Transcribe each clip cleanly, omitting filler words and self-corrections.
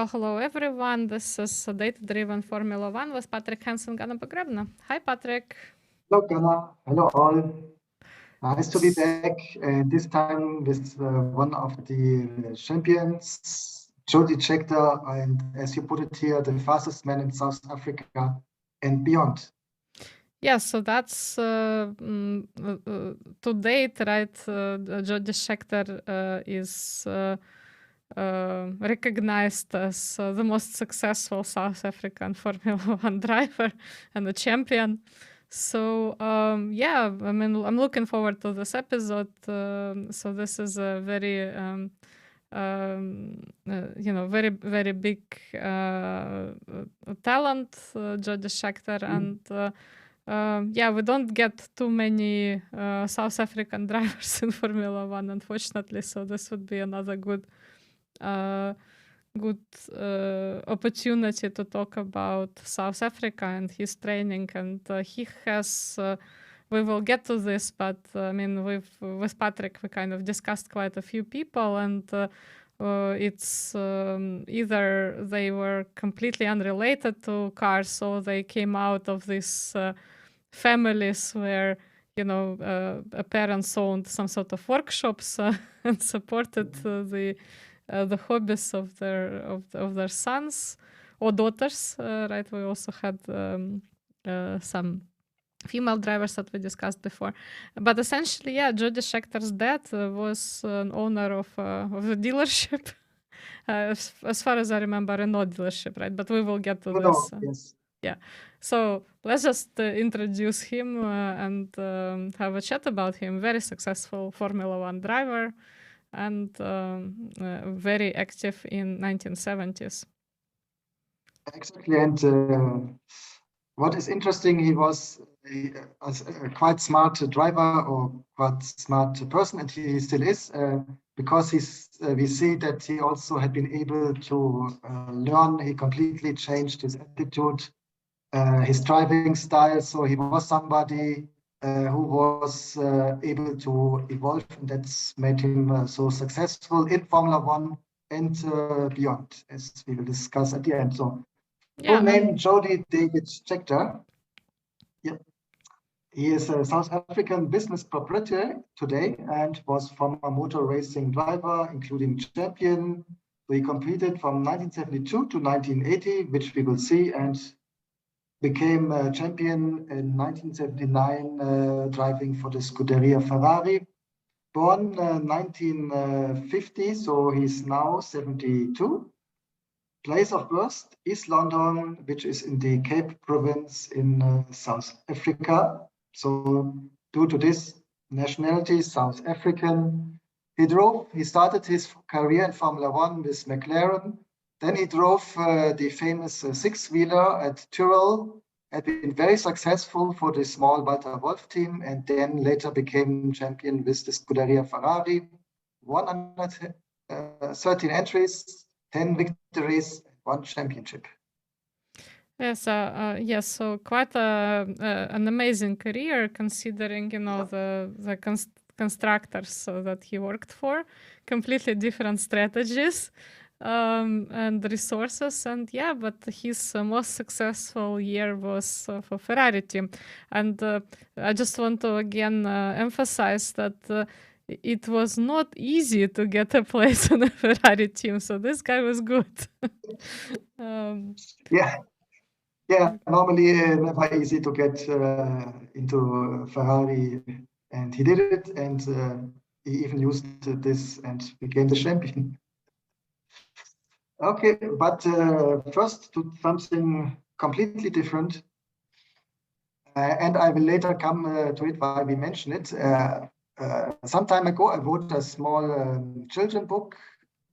Well, hello everyone. This is Data-Driven Formula One with Patrick, Henz and Ganna Pogrebna. Hi, Patrick. Hello, Ganna. Hello, all. Nice to be back, and this time with one of the champions, Jody Scheckter, and as you put it here, the fastest man in South Africa and beyond. Yeah, so that's to date, right? Jody Scheckter is recognized as the most successful South African Formula One driver and a champion. So yeah, I mean, I'm looking forward to this episode. So this is a very very, very big talent, Jody Scheckter, and yeah, we don't get too many South African drivers in Formula One, unfortunately. So this would be another good opportunity to talk about South Africa and his training. And he has. We will get to this, but I mean, with Patrick, we kind of discussed quite a few people, and it's either they were completely unrelated to cars, or they came out of these families where parents owned some sort of workshops and supported the hobbies of their sons or daughters. Right? We also had some female drivers that we discussed before, but essentially, yeah, Jody Scheckter's dad was an owner of a dealership, as far as I remember, a no dealership, right? But we will get to this. Yes. Yeah, so let's just introduce him and have a chat about him. Very successful Formula One driver and very active in 1970s. Exactly, and what is interesting, he was a quite smart driver or quite smart person, and he still is, because we see that he also had been able to learn. He completely changed his attitude, his driving style. So he was somebody who was able to evolve, and that's made him so successful in Formula One and beyond, as we will discuss at the end. So, full name Jody David Scheckter. Yep. He is a South African business proprietor today and was former motor racing driver, including champion. So he competed from 1972 to 1980, which we will see, and became a champion in 1979, driving for the Scuderia Ferrari. Born 1950, so he's now 72. Place of birth, East London, which is in the Cape Province in South Africa. So due to this nationality, South African, he started his career in Formula One with McLaren. Then he drove the famous six-wheeler at Tyrrell, had been very successful for the small Walter Wolf team, and then later became champion with the Scuderia Ferrari. 113 entries, 10 victories, 1 championship. Yes, yes. So quite an amazing career, considering the constructors that he worked for, completely different strategies and resources. And yeah, but his most successful year was for Ferrari team. And I just want to again emphasize that it was not easy to get a place on a Ferrari team. So this guy was good. Yeah, normally never easy to get into Ferrari, and he did it, and he even used this and became the champion. Okay, but first to something completely different, and I will later come to it why we mention it. Some time ago, I wrote a small children book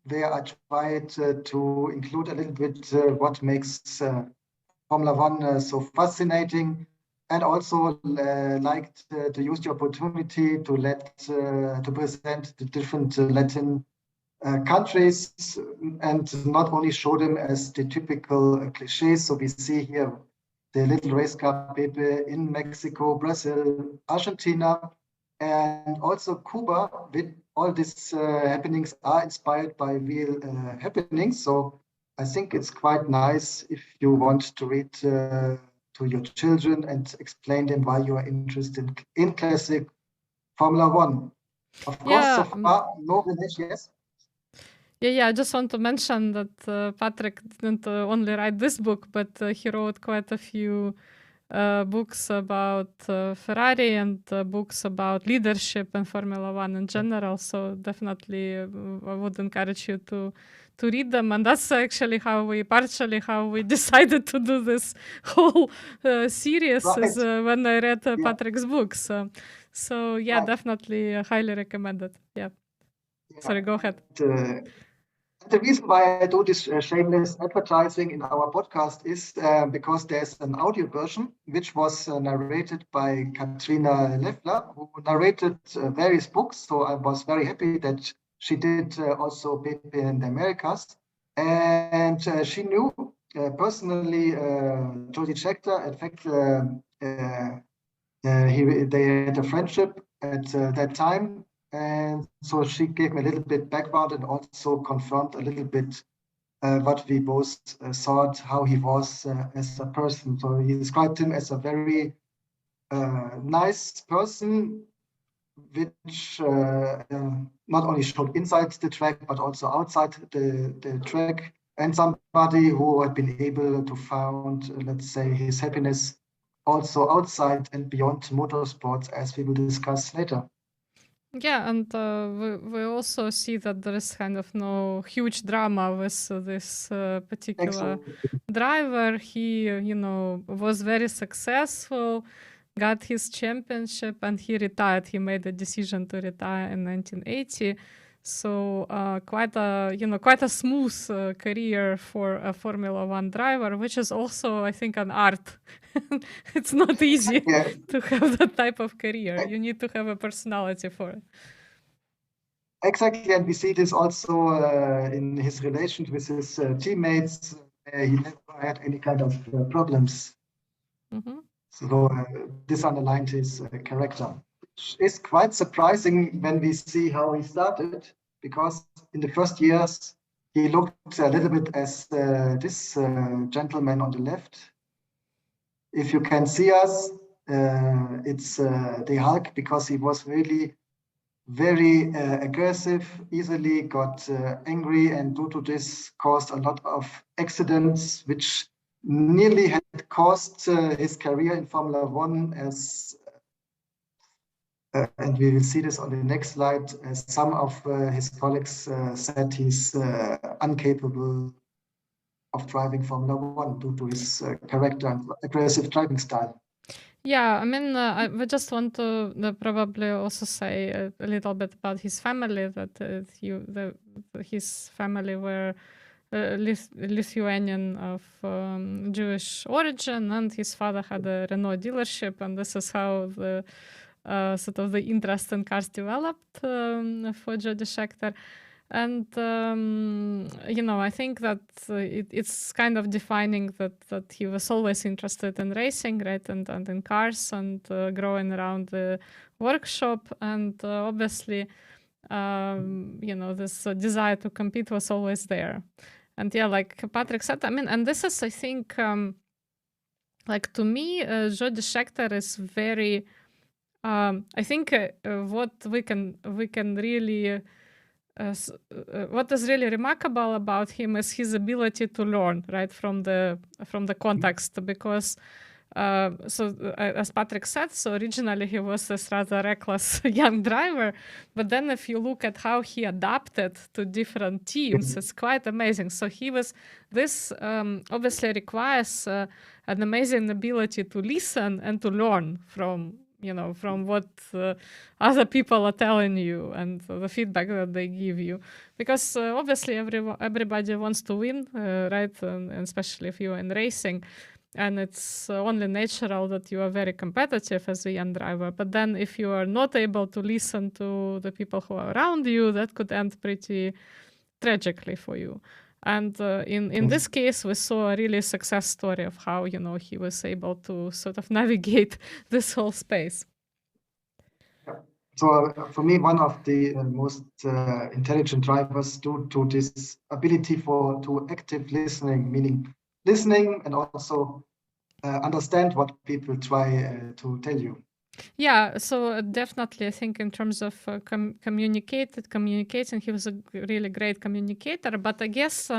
where I tried to include a little bit what makes Formula One so fascinating, and also liked to use the opportunity to present the different Latin countries and not only show them as the typical cliches. So we see here the little race car people in Mexico, Brazil, Argentina, and also Cuba. With all these happenings are inspired by real happenings. So I think it's quite nice if you want to read to your children and explain them why you are interested in classic Formula One. Of course, so far, no relation, yes? Yeah, I just want to mention that Patrick didn't only write this book, but he wrote quite a few books about Ferrari and books about leadership and Formula One in general. So definitely I would encourage you to read them. And that's actually partially how we decided to do this whole series is when I read Patrick's books. So yeah, definitely highly recommended. Yeah. Sorry, go ahead. The reason why I do this shameless advertising in our podcast is because there's an audio version which was narrated by Katrina Leffler, who narrated various books. So I was very happy that she did also Pepe in the Americas. And she knew personally Jody Scheckter. In fact, they had a friendship at that time. And so she gave me a little bit background and also confirmed a little bit what we both thought, how he was as a person. So he described him as a very nice person, which not only showed inside the track, but also outside the track, and somebody who had been able to found, let's say, his happiness also outside and beyond motorsports, as we will discuss later. Yeah, and we also see that there is kind of no huge drama with this particular driver. He, was very successful, got his championship, and he retired. He made a decision to retire in 1980. So quite a smooth career for a Formula One driver, which is also, I think, an art. It's not easy to have that type of career. You need to have a personality for it. Exactly, and we see this also in his relations with his teammates. He never had any kind of problems. Mm-hmm. So this underlined his character. It's quite surprising when we see how he started, because in the first years he looked a little bit as this gentleman on the left. If you can see us, it's the Hulk, because he was really very aggressive, easily got angry, and due to this caused a lot of accidents, which nearly had cost his career in Formula One, as and we will see this on the next slide, as some of his colleagues said he's incapable of driving Formula One due to his character and aggressive driving style. Yeah, I mean, I just want to probably also say a little bit about his family, that his family were Lithuanian of Jewish origin, and his father had a Renault dealership, and this is how the sort of the interest in cars developed for Jody Scheckter. And I think that it's kind of defining that he was always interested in racing, right, and in cars, and growing around the workshop, and obviously this desire to compete was always there. And yeah, like Patrick said, I mean, and this is, I think, like, to me, Jody Scheckter is very I think what we can really what is really remarkable about him is his ability to learn, right, from the context, because as Patrick said, so originally he was this rather reckless young driver, but then if you look at how he adapted to different teams, it's quite amazing. So this obviously requires an amazing ability to listen and to learn from what other people are telling you and the feedback that they give you. Because obviously everybody wants to win, right? And especially if you're in racing. And it's only natural that you are very competitive as a young driver. But then if you are not able to listen to the people who are around you, that could end pretty tragically for you. And in this case, we saw a really success story of how, he was able to sort of navigate this whole space. So for me, one of the most intelligent drivers due to this ability to active listening, meaning listening and also understand what people try to tell you. Yeah, so definitely, I think in terms of communicating, he was a really great communicator. But I guess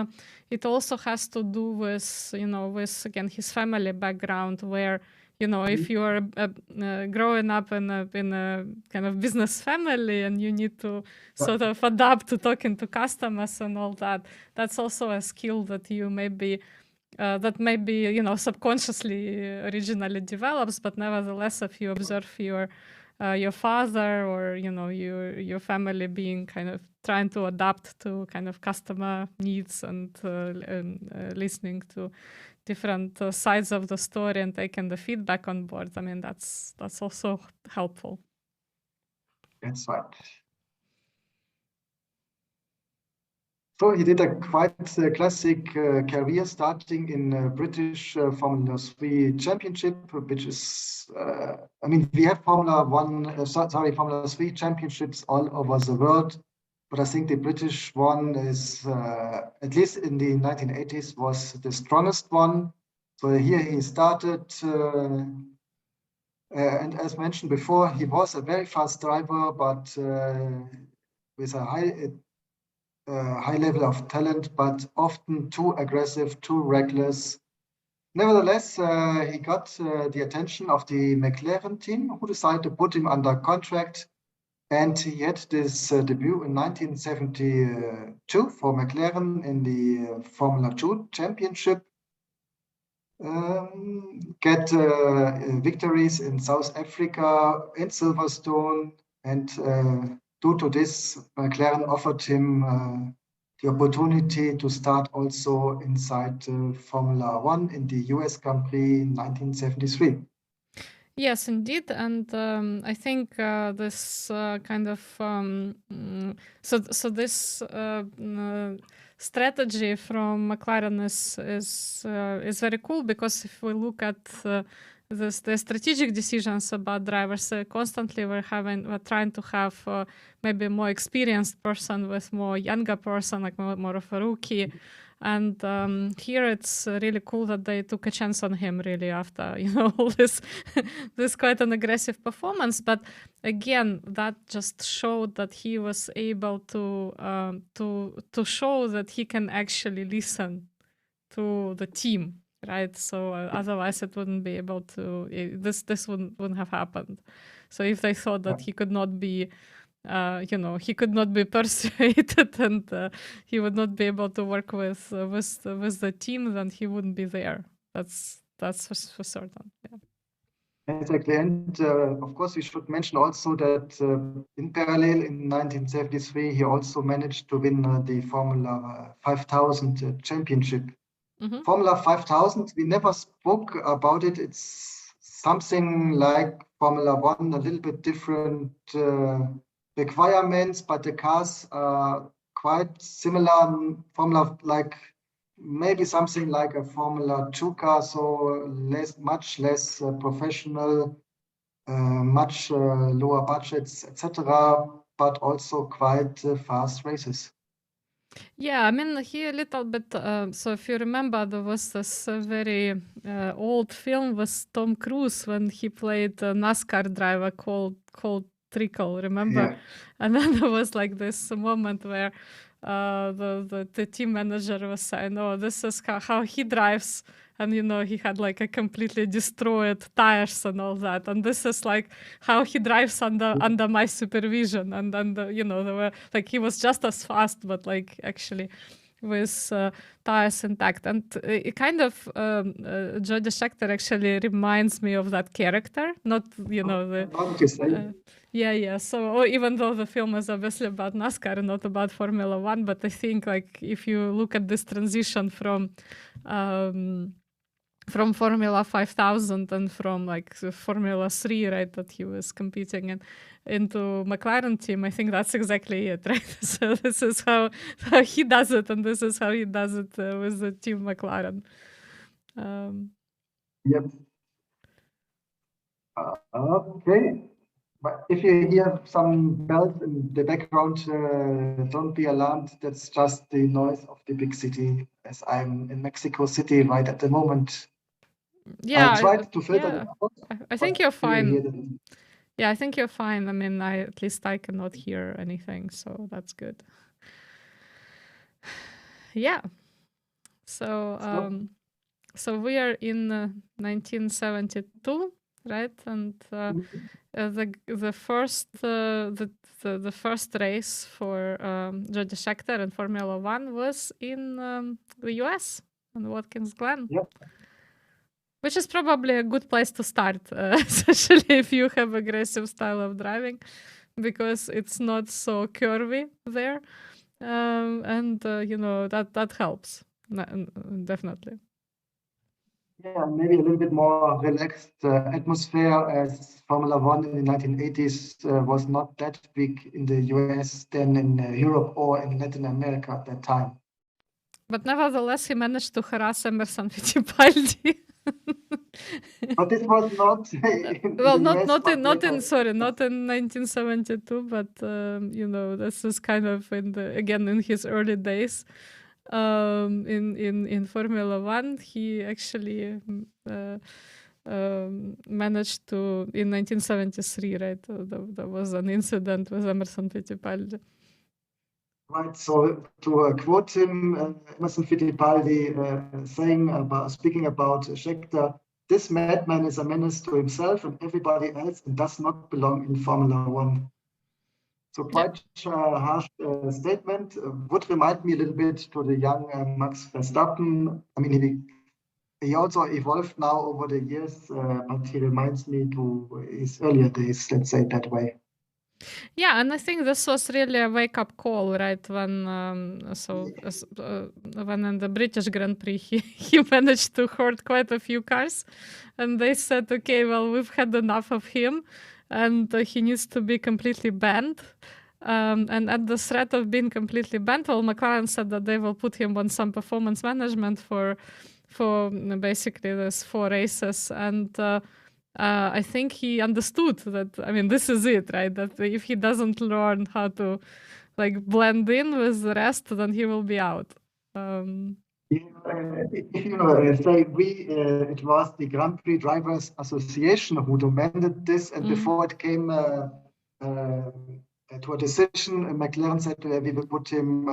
it also has to do with, with again his family background, where if you are growing up in a kind of business family and you need to sort of adapt to talking to customers and all that, that's also a skill that you maybe subconsciously originally develops, but nevertheless, if you observe your father or your family being kind of trying to adapt to kind of customer needs and listening to different sides of the story and taking the feedback on board, I mean that's also helpful. That's right. So he did a quite classic career, starting in British Formula 3 Championship, which is, I mean, we have Formula 3 championships all over the world, but I think the British one is, at least in the 1980s, was the strongest one. So here he started, and as mentioned before, he was a very fast driver, but with a high level of talent, but often too aggressive, too reckless. Nevertheless, he got the attention of the McLaren team, who decided to put him under contract. And he had this debut in 1972 for McLaren in the Formula 2 Championship. Get victories in South Africa, in Silverstone, and due to this, McLaren offered him the opportunity to start also inside Formula 1 in the US Grand Prix in 1973. Yes, indeed, and I think this kind of this strategy from McLaren is very cool, because if we look at the strategic decisions about drivers, constantly we're trying to have maybe a more experienced person with more younger person, like more of a rookie. And here it's really cool that they took a chance on him really after all this this quite an aggressive performance. But again, that just showed that he was able to show that he can actually listen to the team, right? So otherwise it wouldn't be able to. This wouldn't have happened. So if they thought that he could not be he could not be persuaded and he would not be able to work with the team, then he wouldn't be there. That's for certain. Yeah. Exactly, and of course we should mention also that in parallel in 1973 he also managed to win the Formula 5000 championship. Mm-hmm. Formula 5000, we never spoke about it. It's something like Formula 1, a little bit different requirements, but the cars are quite similar. Formula, like maybe something like a Formula 2 car, so much less professional, much lower budgets, etc., but also quite fast races. Yeah, I mean, he a little bit. So if you remember, there was this very old film with Tom Cruise when he played a NASCAR driver called Trickle. Remember? Yeah. And then there was like this moment where the team manager was saying, "Oh, this is how he drives." And he had like a completely destroyed tires and all that. And this is like how he drives under my supervision. And then they were like, he was just as fast, but like actually with tires intact. And it kind of Jody Scheckter actually reminds me of that character. Not yeah. So even though the film is obviously about NASCAR and not about Formula 1, but I think like if you look at this transition from Formula 5000 and from like Formula 3, right, that he was competing in, into McLaren team, I think that's exactly it, right? So this is how he does it, and this is how he does it with the team McLaren. Yep. Okay. But if you hear some bells in the background, don't be alarmed. That's just the noise of the big city, as I'm in Mexico City right at the moment. Yeah, I tried to filter yeah. it out, I think you're but you hear fine. it. Yeah, I think you're fine. I mean, at least I cannot hear anything, so that's good. Yeah. So, so we are in 1972, right? And the first race for Jody Scheckter in Formula One was in the US, in Watkins Glen. Yep. Which is probably a good place to start, especially if you have aggressive style of driving, because it's not so curvy there, and that helps definitely. Yeah, maybe a little bit more relaxed atmosphere, as Formula One in the 1980s was not that big in the US than in Europe or in Latin America at that time. But nevertheless, he managed to harass Emerson Fittipaldi. But this was not well, in the US, not in 1972, but this is kind of in his early days. In Formula One, he actually managed to in 1973, right? There was an incident with Emerson Fittipaldi. Right. So to quote him, Emerson Fittipaldi speaking about Scheckter, this madman is a menace to himself and everybody else and does not belong in Formula One. So quite a harsh statement. Would remind me a little bit to the young Max Verstappen. I mean, he also evolved now over the years, but he reminds me to his earlier days, let's say it that way. Yeah, and I think this was really a wake-up call, right? When when in the British Grand Prix he managed to hurt quite a few cars, and they said, okay, well, we've had enough of him, and he needs to be completely banned. And at the threat of being completely banned, well, McLaren said that they will put him on some performance management for basically these 4 races, and I think he understood that, I mean, this is it, right? That if he doesn't learn how to blend in with the rest, then he will be out. It was the Grand Prix Drivers Association who demanded this, and before it came to a decision, McLaren said we will put him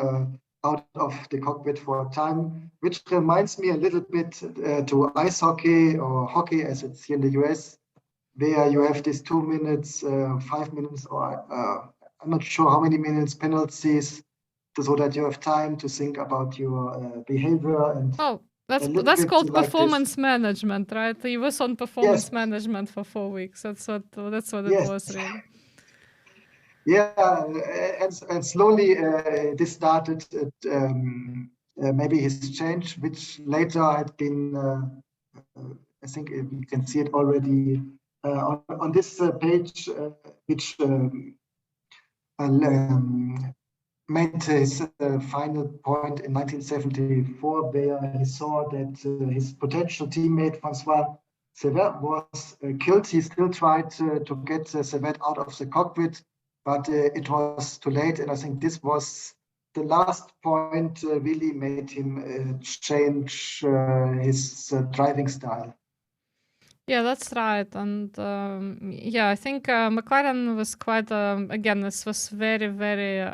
out of the cockpit for a time, which reminds me a little bit to ice hockey or hockey as it's here in the US, where you have these 2 minutes, 5 minutes, or I'm not sure how many minutes penalties, so that you have time to think about your behavior. And that's called performance management, right? He was on performance management for 4 weeks. That's what it was, really. Yeah, and slowly this started maybe his change, which later had been, I think you can see it already on this page, which made his final point in 1974, where he saw that his potential teammate Francois Cevert was killed. He still tried to get Cevert out of the cockpit, but it was too late. And I think this was the last point really made him change his driving style. Yeah, that's right. And I think McLaren was quite, again, this was very, very,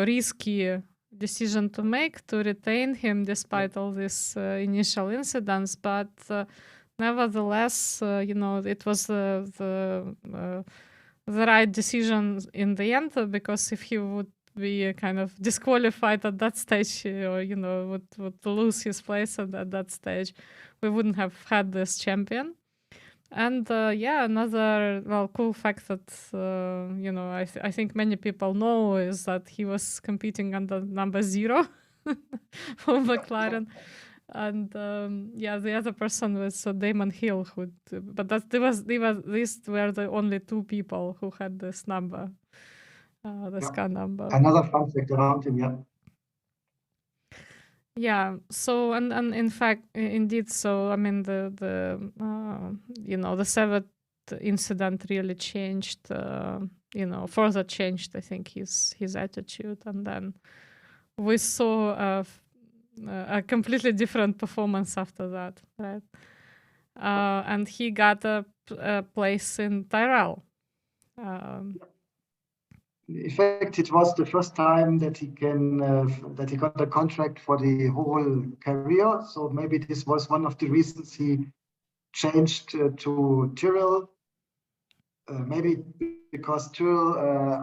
risky decision to make to retain him despite all these initial incidents. But nevertheless, it was the right decision in the end, because if he would be kind of disqualified at that stage, or would lose his place at that stage, we wouldn't have had this champion. And another cool fact that I think many people know is that he was competing under number 0 for McLaren. And the other person was Damon Hill, these were the only 2 people who had this number, car number. Another fun fact around him, yeah. Yeah. So and in fact, indeed. So I mean, the incident really changed, further changed, I think, his attitude. And then we saw a completely different performance after that, right? And he got a place in Tyrrell. In fact, it was the first time that he got a contract for the whole career. So maybe this was one of the reasons he changed to Tyrrell. Maybe because Tyrrell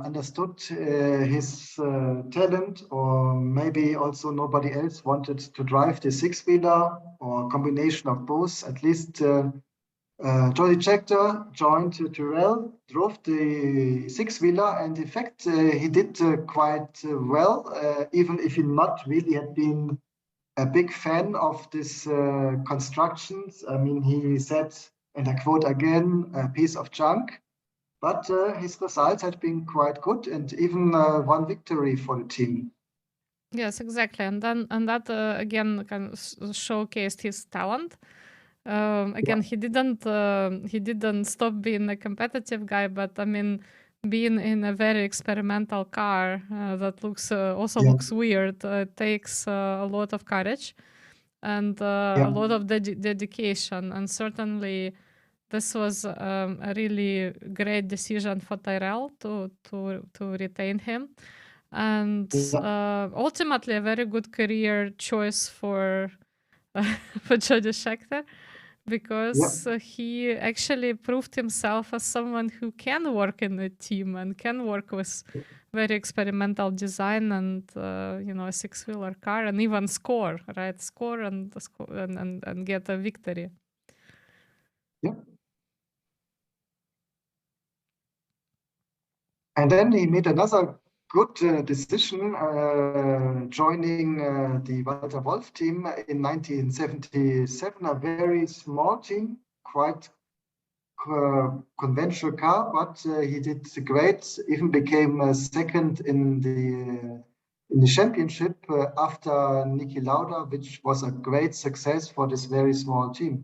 understood his talent, or maybe also nobody else wanted to drive the six-wheeler, or a combination of both. At least Jody Scheckter joined Tyrrell, drove the six-wheeler, and in fact he did quite well, even if he not really had been a big fan of this constructions. I mean, he said, and I quote again, a piece of junk. But his results had been quite good, and even one victory for the team. Yes, exactly. And that again kind of showcased his talent. Again, he didn't stop being a competitive guy, but I mean, being in a very experimental car that looks weird takes a lot of courage and a lot of dedication. And certainly, this was a really great decision for Tyrrell to retain him. And ultimately a very good career choice for Jody Scheckter, because he actually proved himself as someone who can work in a team and can work with very experimental design and a six-wheeler car, and even score and get a victory. And then he made another good decision, joining the Walter Wolf team in 1977, a very small team, quite conventional car, but he did great, even became second in the championship after Niki Lauda, which was a great success for this very small team.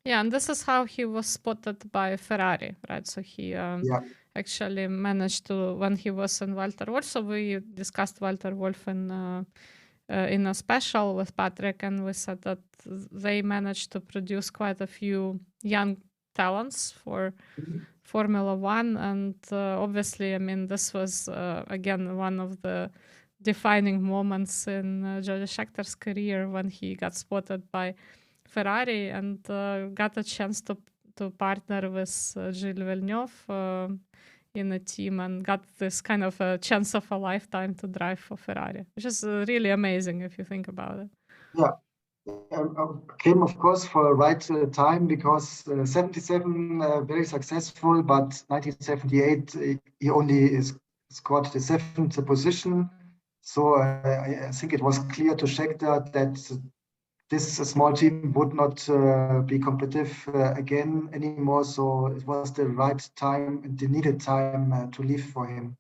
Yeah, and this is how he was spotted by Ferrari, right? So he actually managed to, when he was in Walter Wolf, so we discussed Walter Wolf in a special with Patrick, and we said that they managed to produce quite a few young talents for Formula One. And obviously, I mean, this was, again, one of the defining moments in Jody Scheckter's career when he got spotted by Ferrari and got a chance to partner with Gilles Villeneuve in a team, and got this kind of a chance of a lifetime to drive for Ferrari, which is really amazing if you think about it. Yeah, came of course for the right time, because 77 very successful, but 1978 he only scored the 7th position. So I think it was clear to Scheckter that this small team would not be competitive again anymore. So it was the right time, the needed time to leave for him.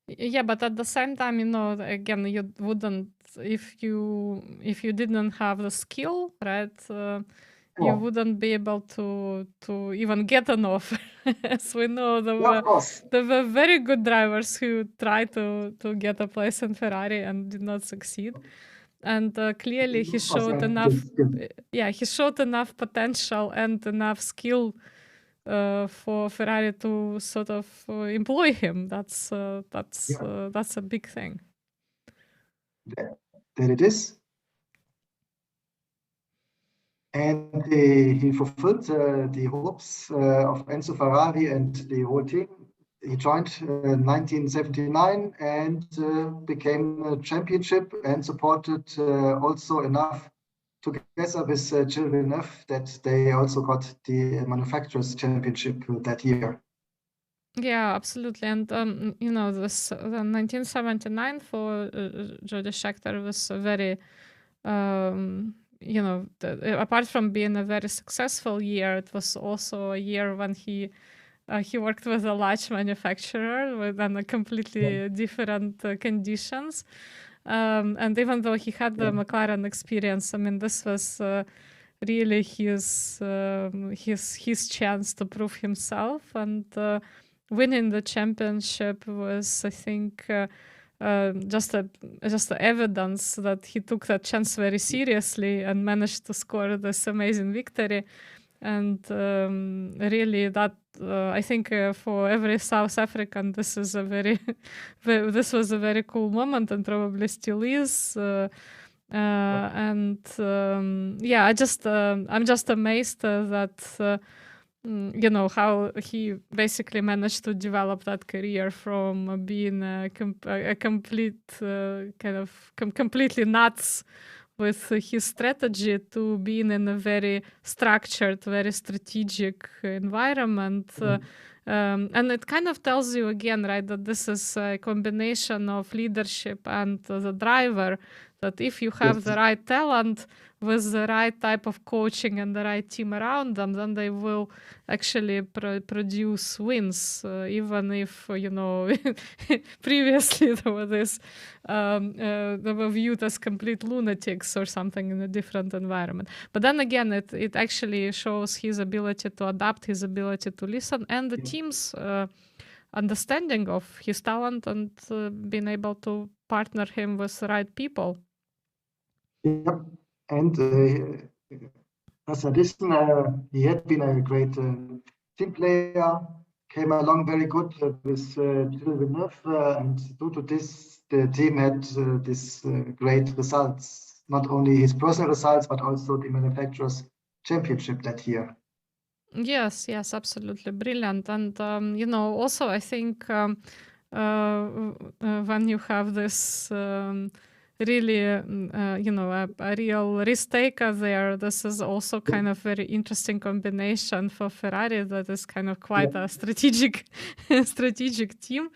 Yeah, but at the same time, again, you wouldn't, if you didn't have the skill, right? You wouldn't be able to even get an offer. As we know, there were very good drivers who tried to get a place in Ferrari and did not succeed. And clearly he showed enough. Yeah, he showed enough potential and enough skill for Ferrari to sort of employ him. That's a big thing. There it is. And he fulfilled the hopes of Enzo Ferrari and the whole team. He joined in 1979 and became a championship, and supported also enough together with Gilles Villeneuve that they also got the manufacturers championship that year. Yeah, absolutely. And this 1979 for Jody Scheckter was a very apart from being a very successful year, it was also a year when he worked with a large manufacturer with a completely different conditions. And even though he had the McLaren experience, I mean, this was really his chance to prove himself, and winning the championship was, I think, just a evidence that he took that chance very seriously and managed to score this amazing victory. And really, that I think for every South African, this is a very, this was a very cool moment, and probably still is. And yeah, I'm just amazed that how he basically managed to develop that career from being a complete kind of completely nuts with his strategy to being in a very structured, very strategic environment. And it kind of tells you again, right, that this is a combination of leadership and the driver, that if you have the right talent with the right type of coaching and the right team around them, then they will actually produce wins, even if, previously there were this, they were viewed as complete lunatics or something in a different environment. But then again, it actually shows his ability to adapt, his ability to listen, and the team's understanding of his talent, and being able to partner him with the right people. Yep. And as addition, he had been a great team player, came along very good with Gilles Villeneuve, and due to this, the team had this great results, not only his personal results, but also the manufacturers' championship that year. Yes, absolutely brilliant. And also I think when you have this really a real risk taker there, this is also kind of very interesting combination for Ferrari, that is kind of quite a strategic team.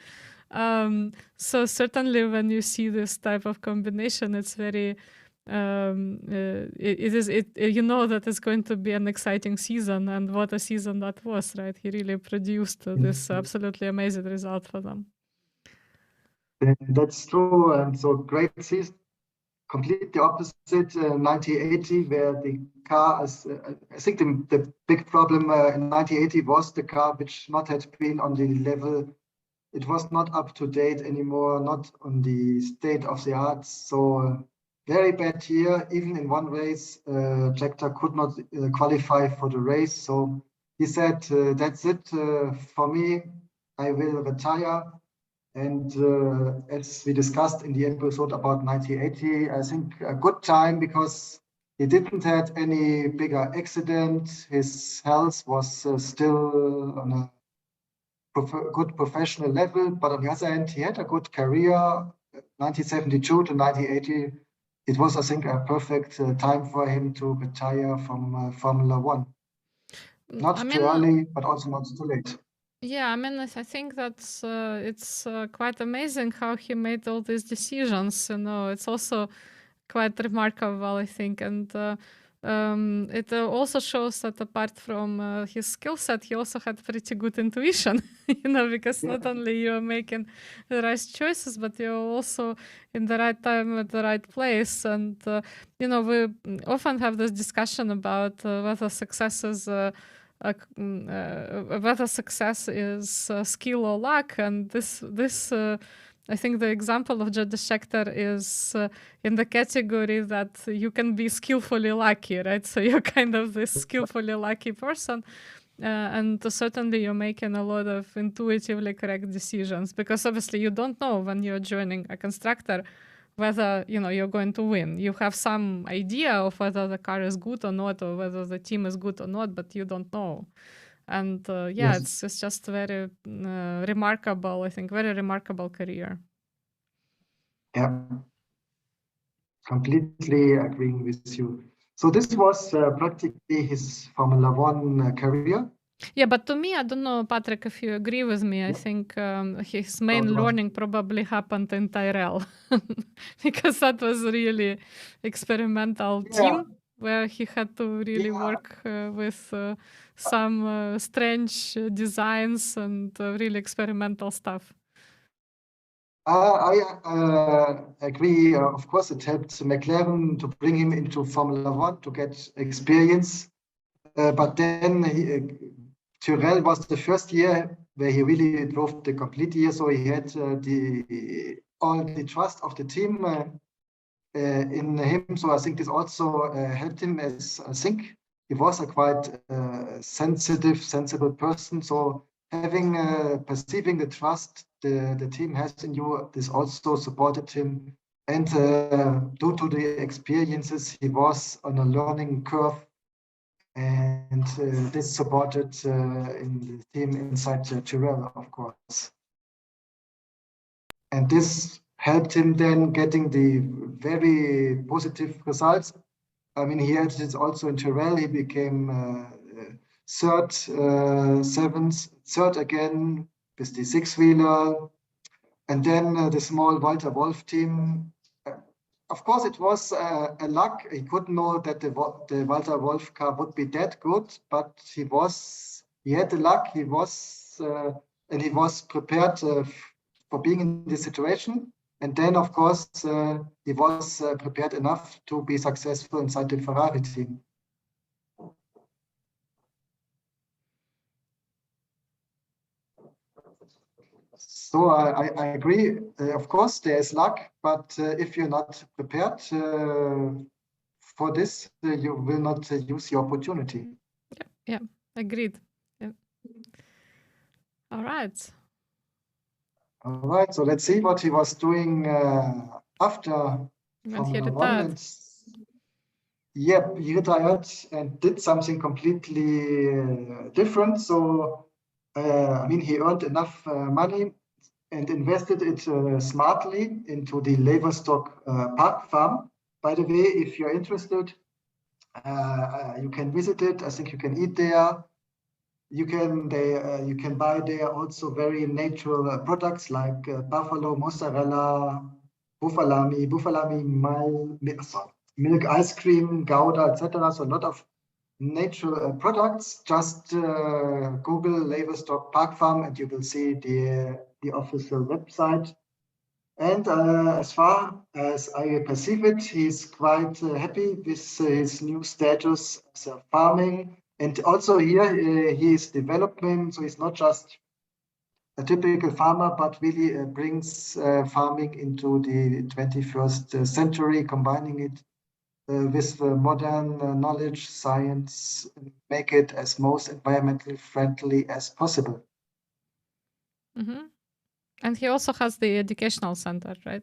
So certainly when you see this type of combination, it's very that it's going to be an exciting season, and what a season that was, right? He really produced this absolutely amazing result for them. That's true, and so great season. Completely opposite 1980, where the car is, I think the big problem in 1980 was the car which not had been on the level. It was not up to date anymore, not on the state of the art. So very bad year. Even in one race, Scheckter could not qualify for the race. So he said, that's it for me. I will retire. And as we discussed in the episode about 1980, I think a good time, because he didn't have any bigger accident. His health was still on a good professional level, but on the other hand, he had a good career. 1972 to 1980, it was, I think, a perfect time for him to retire from Formula One. Not too early, but also not too late. Yeah, I mean, I think that's it's quite amazing how he made all these decisions. It's also quite remarkable, I think, and it also shows that apart from his skill set, he also had pretty good intuition. Because not only you're making the right choices, but you're also in the right time at the right place. And we often have this discussion about whether success is skill or luck, and this I think the example of Jody Scheckter is in the category that you can be skillfully lucky, right? So you're kind of this skillfully lucky person, and certainly you're making a lot of intuitively correct decisions, because obviously you don't know when you're joining a constructor whether you're going to win. You have some idea of whether the car is good or not, or whether the team is good or not, but you don't know. And it's just very remarkable, I think, very remarkable career. Yeah, completely agreeing with you. So this was practically his Formula One career. Yeah, but to me, I don't know, Patrick, if you agree with me, I think his main learning probably happened in Tyrrell, because that was really experimental team where he had to really work with some strange designs and really experimental stuff. I agree. Of course, it helped McLaren to bring him into Formula One to get experience. But then Tyrrell was the first year where he really drove the complete year, so he had all the trust of the team in him. So I think this also helped him, as I think he was a quite sensitive, sensible person. So having perceiving the trust the team has in you, this also supported him. And due to the experiences, he was on a learning curve, and this supported in the team inside Tyrrell, of course. And this helped him then getting the very positive results. I mean, he had this also in Tyrrell. He became third, seventh, third again with the six-wheeler. And then the small Walter Wolf team. Of course, it was a luck. He couldn't know that the Walter Wolf car would be that good, but he had the luck. He was prepared for being in this situation. And then, of course, he was prepared enough to be successful inside the Ferrari team. So I agree. Of course, there is luck, but if you're not prepared for this, you will not use the opportunity. Yeah, agreed. Yeah. All right. All right, so let's see what he was doing after When he Formula One. retired. Yep, he retired and did something completely different. So, I mean, he earned enough money and invested it smartly into the Leverstock Park Farm. By the way, if you're interested, you can visit it. I think you can eat there. You can buy there also very natural products like buffalo mozzarella, buffalami, milk ice cream, Gouda, etc. So a lot of natural products. Just Google Leverstock Park Farm and you will see the official website. And as far as I perceive it, he's quite happy with his new status as a farming. And also here he is developing, so he's not just a typical farmer, but really brings farming into the 21st century, combining it with modern knowledge, science, make it as most environmentally friendly as possible. Mm-hmm. And he also has the educational center, right?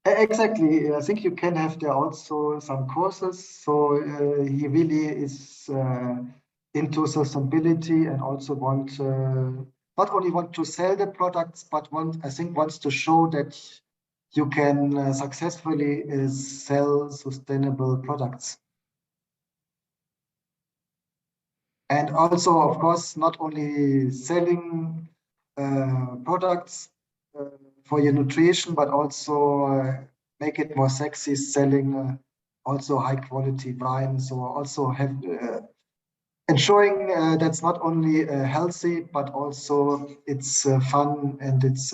Exactly. I think you can have there also some courses. So he really is into sustainability and also not only want to sell the products, but wants to show that you can successfully sell sustainable products. And also, of course, not only selling products for your nutrition, but also make it more sexy, selling also high quality wine. So also have ensuring that's not only healthy, but also it's fun and it's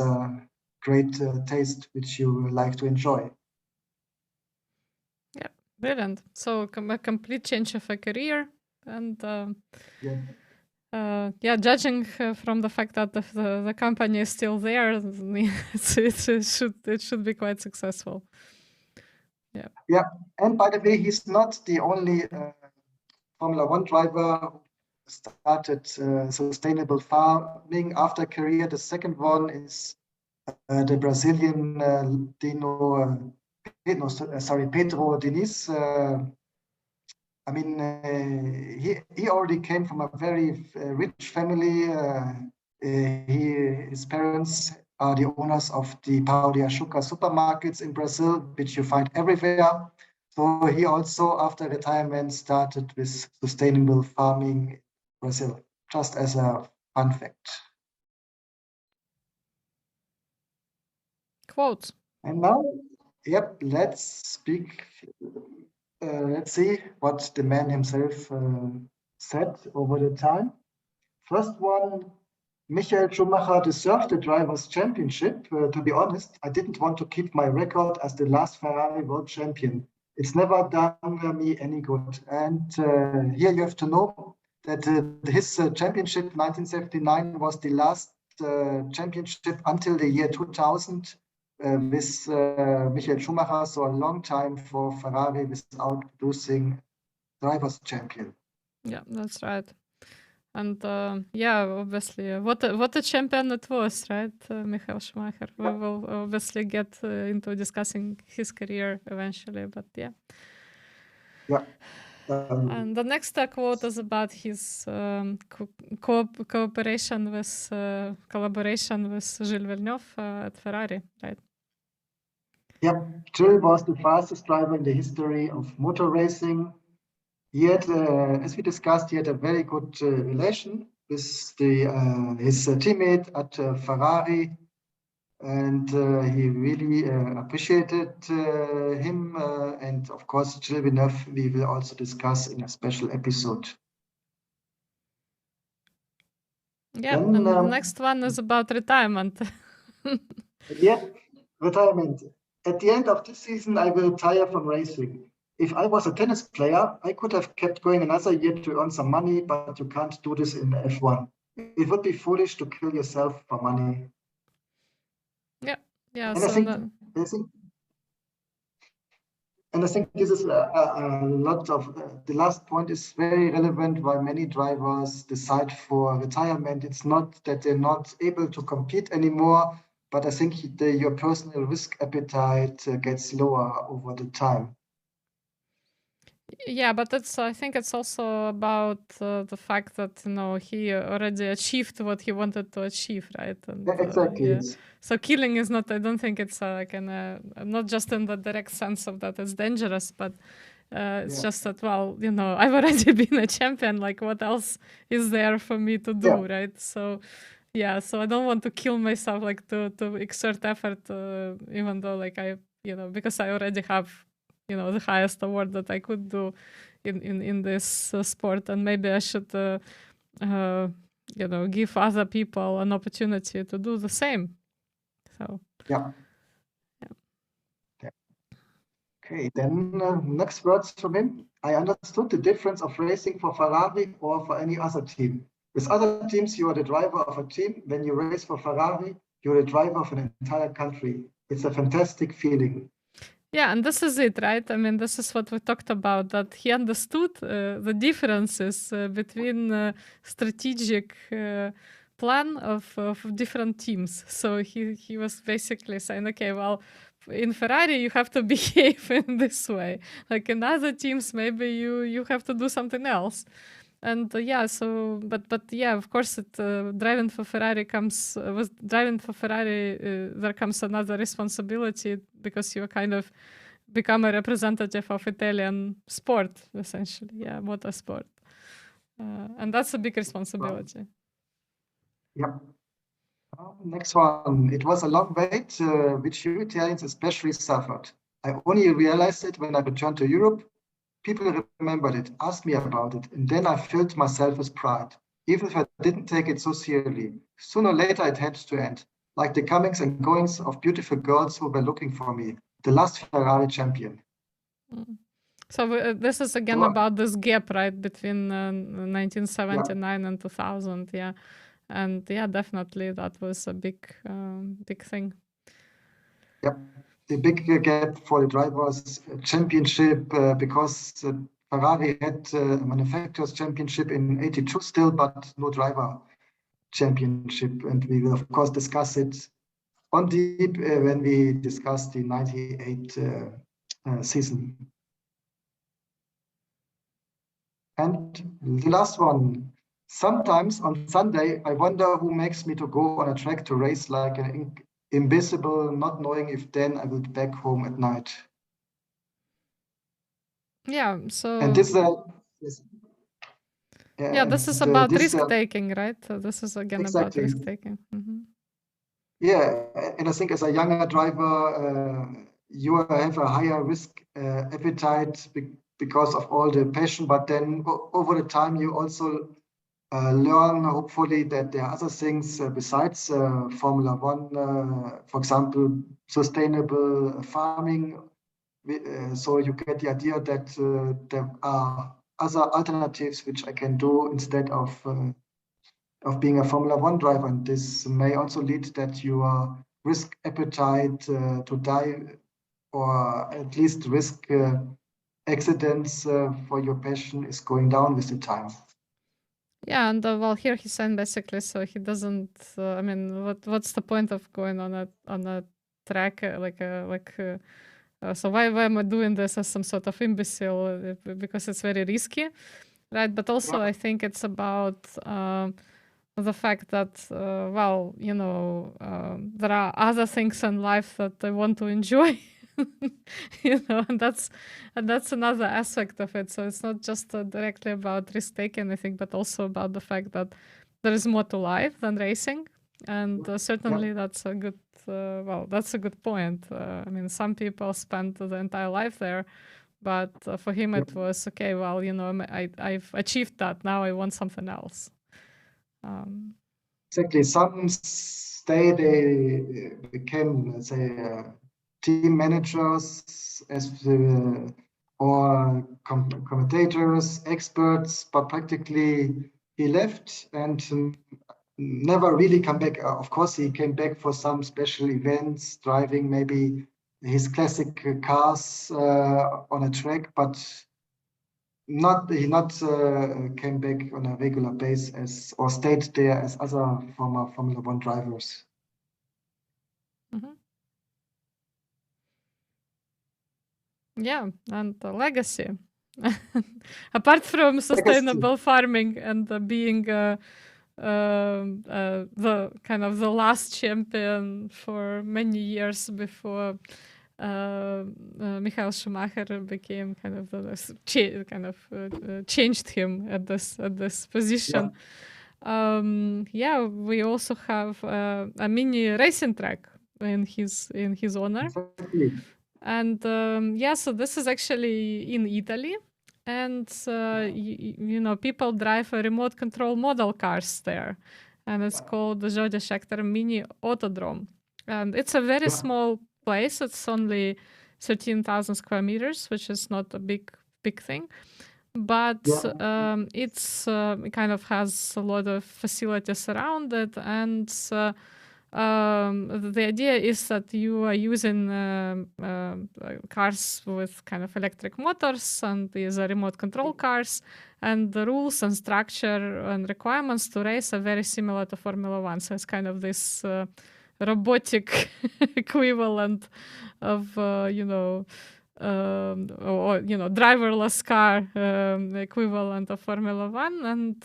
great taste, which you like to enjoy. Yeah, brilliant. So a complete change of a career. And judging from the fact that the company is still there, it should be quite successful. Yeah. Yeah, and by the way, he's not the only Formula One driver who started sustainable farming after career. The second one is the Brazilian Pedro Diniz. I mean, he already came from a very rich family. His parents are the owners of the Pão de Açúcar supermarkets in Brazil, which you find everywhere. So he also, after retirement, started with sustainable farming in Brazil, just as a fun fact. Quotes. And now, yep, let's speak. Let's see what the man himself said over the time. First one, Michael Schumacher deserved the Drivers' Championship. To be honest, I didn't want to keep my record as the last Ferrari world champion. It's never done me any good. And here you have to know that his championship 1979 was the last championship until the year 2000 with Michael Schumacher. So a long time for Ferrari without losing Drivers' Champion. Yeah, that's right. And obviously, what a champion it was, right, Michael Schumacher. We will obviously get into discussing his career eventually, but yeah. Yeah. And the next quote is about his collaboration with Gilles Villeneuve at Ferrari, right? Yeah, Gilles was the fastest driver in the history of motor racing. He had, as we discussed, he had a very good relation with his teammate at Ferrari, and he really appreciated him. And of course, Gilles Villeneuve, we will also discuss in a special episode. Yeah, then, and the next one is about retirement. Yeah, retirement. At the end of this season, I will retire from racing. If I was a tennis player, I could have kept going another year to earn some money, but you can't do this in F1. It would be foolish to kill yourself for money. Yeah. And I think this is a lot of the last point is very relevant why many drivers decide for retirement. It's not that they're not able to compete anymore, but I think your personal risk appetite gets lower over the time. Yeah, but I think it's also about the fact that he already achieved what he wanted to achieve, right? And, yeah, exactly. Yeah. So killing is not. I don't think it's not just in the direct sense of that it's dangerous, but it's just that I've already been a champion. Like, what else is there for me to do, right? So. Yeah, so I don't want to kill myself, like to exert effort, even though because I already have the highest award that I could do in this sport, and maybe I should give other people an opportunity to do the same. So yeah. Okay, then next words from him. I understood the difference of racing for Ferrari or for any other team. With other teams, you are the driver of a team. When you race for Ferrari, you're the driver of an entire country. It's a fantastic feeling. Yeah, and this is it, right? I mean, this is what we talked about, that he understood the differences between strategic plan of different teams. So he was basically saying, okay, well, in Ferrari, you have to behave in this way. Like in other teams, maybe you have to do something else. And but of course, driving for Ferrari comes with driving for Ferrari. There comes another responsibility because you kind of become a representative of Italian sport, essentially, motorsport, and that's a big responsibility. Yeah. Next one. It was a long wait, which you Italians especially suffered. I only realized it when I returned to Europe. People remembered it, asked me about it, and then I filled myself with pride, even if I didn't take it so seriously. Sooner or later, it had to end, like the comings and goings of beautiful girls who were looking for me, the last Ferrari champion. So this is again about this gap, right, between 1979 and 2000, yeah. And yeah, definitely that was a big thing. Yep. The big gap for the drivers championship because Ferrari had a manufacturers championship in '82 still, but no driver championship. And we will, of course, discuss it on deep when we discuss the 98 season. And the last one. Sometimes on Sunday, I wonder who makes me to go on a track to race like an invisible, not knowing if then I will be back home at night. Yeah, so... And this this is about risk-taking, right? So this is again about risk-taking. Mm-hmm. Yeah, and I think as a younger driver, you have a higher risk appetite because of all the passion, but then over the time you also learn hopefully that there are other things besides Formula One, for example, sustainable farming. So you get the idea that there are other alternatives which I can do instead of being a Formula One driver. And this may also lead that your risk appetite to die or at least risk accidents for your passion is going down with the time. Yeah, and well, here he's saying basically, so he doesn't. I mean, what's the point of going on a track so why am I doing this as some sort of imbecile? Because it's very risky, right? But also, Yeah. I think it's about the fact that, well, you know, there are other things in life that I want to enjoy. You know, and that's another aspect of it. So it's not just directly about risk taking, I think, but also about the fact that there is more to life than racing, and certainly that's a good. Well, that's a good point. I mean, some people spend the entire life there, but for him it was okay. Well, you know, I've achieved that. Now I want something else. Exactly. Some they became, let's say, team managers or commentators, experts, but practically he left and never really come back. Of course, he came back for some special events, driving maybe his classic cars on a track, but he not came back on a regular basis or stayed there as other former Formula One drivers. Mm-hmm. Yeah, and the legacy. Apart from sustainable farming and being the kind of the last champion for many years before Michael Schumacher became kind of changed him at this position. Yeah, we also have a mini racing track in his honor. Exactly. And yeah, so this is actually in Italy, and you know, people drive a remote control model cars there, and it's called the Jody Scheckter Mini Autodrom, and it's a very small place. It's only 13,000 square meters, which is not a big thing, but it's it kind of has a lot of facilities around it, and the idea is that you are using cars with kind of electric motors, and these are remote control cars, and the rules and structure and requirements to race are very similar to Formula One. So it's kind of this robotic equivalent of you know, or you know, driverless car equivalent of Formula One, and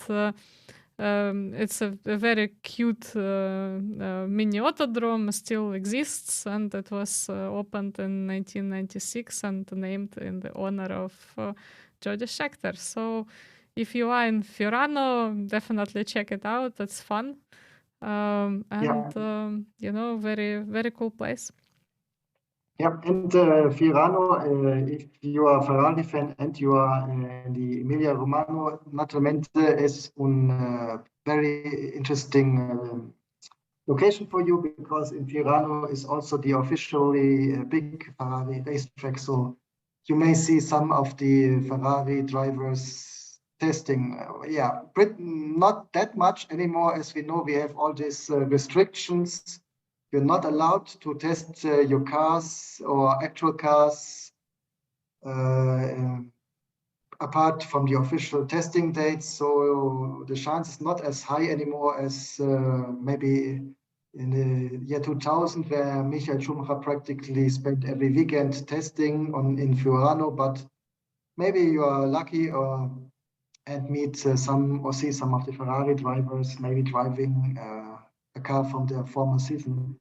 it's a very cute mini autodrome, still exists, and it was opened in 1996 and named in the honor of Jody Scheckter. So if you are in Fiorano, definitely check it out. It's fun. You know, very cool place. Yeah, and Fiorano, if you are a Ferrari fan and you are in the Emilia Romagna, naturalmente is a very interesting location for you, because in Fiorano is also the officially big Ferrari racetrack. So you may see some of the Ferrari drivers testing. Not that much anymore, as we know we have all these restrictions. You're not allowed to test your cars or actual cars apart from the official testing dates. So the chance is not as high anymore as maybe in the year 2000, where Michael Schumacher practically spent every weekend testing in Fiorano. But maybe you are lucky and meet some or see some of the Ferrari drivers maybe driving a car from their former season.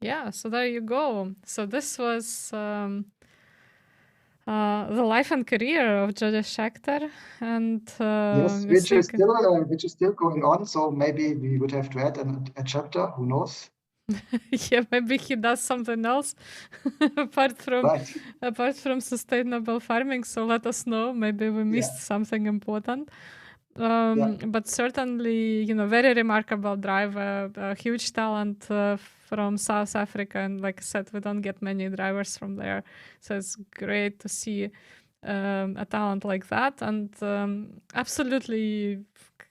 Yeah, so there you go. So this was the life and career of Jody Scheckter, and yes, which is still going on. So maybe we would have to add a chapter. Who knows? Yeah, maybe he does something else apart from sustainable farming. So let us know. Maybe we missed something important. but certainly, very remarkable driver, a huge talent from South Africa. And like I said, we don't get many drivers from there. So it's great to see a talent like that. And absolutely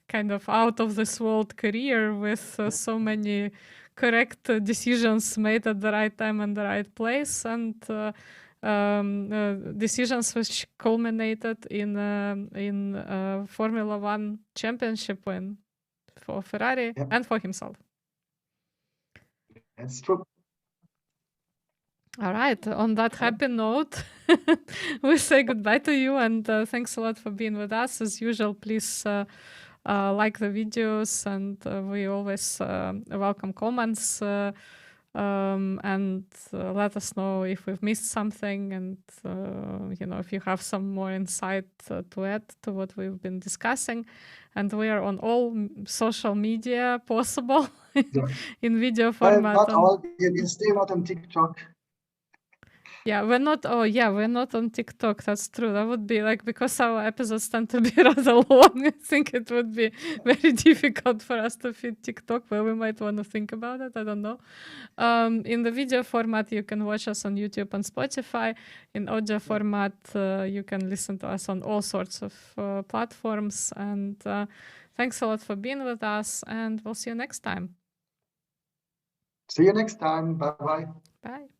kind of out of this world career with so many correct decisions made at the right time and the right place. And decisions which culminated in Formula One championship win for Ferrari and for himself. That's true. All right. On that happy note, we say goodbye to you, and thanks a lot for being with us. As usual, please like the videos, and we always welcome comments. And let us know if we've missed something, and if you have some more insight to add to what we've been discussing. And we are on all social media possible in video format. Not all. You're still not on TikTok. Yeah, we're not. Oh, yeah, we're not on TikTok. That's true. That would be because our episodes tend to be rather long. I think it would be very difficult for us to fit TikTok, but we might want to think about it. I don't know. In the video format, you can watch us on YouTube and Spotify. In audio format, you can listen to us on all sorts of platforms. And thanks a lot for being with us, and we'll see you next time. See you next time. Bye-bye. Bye.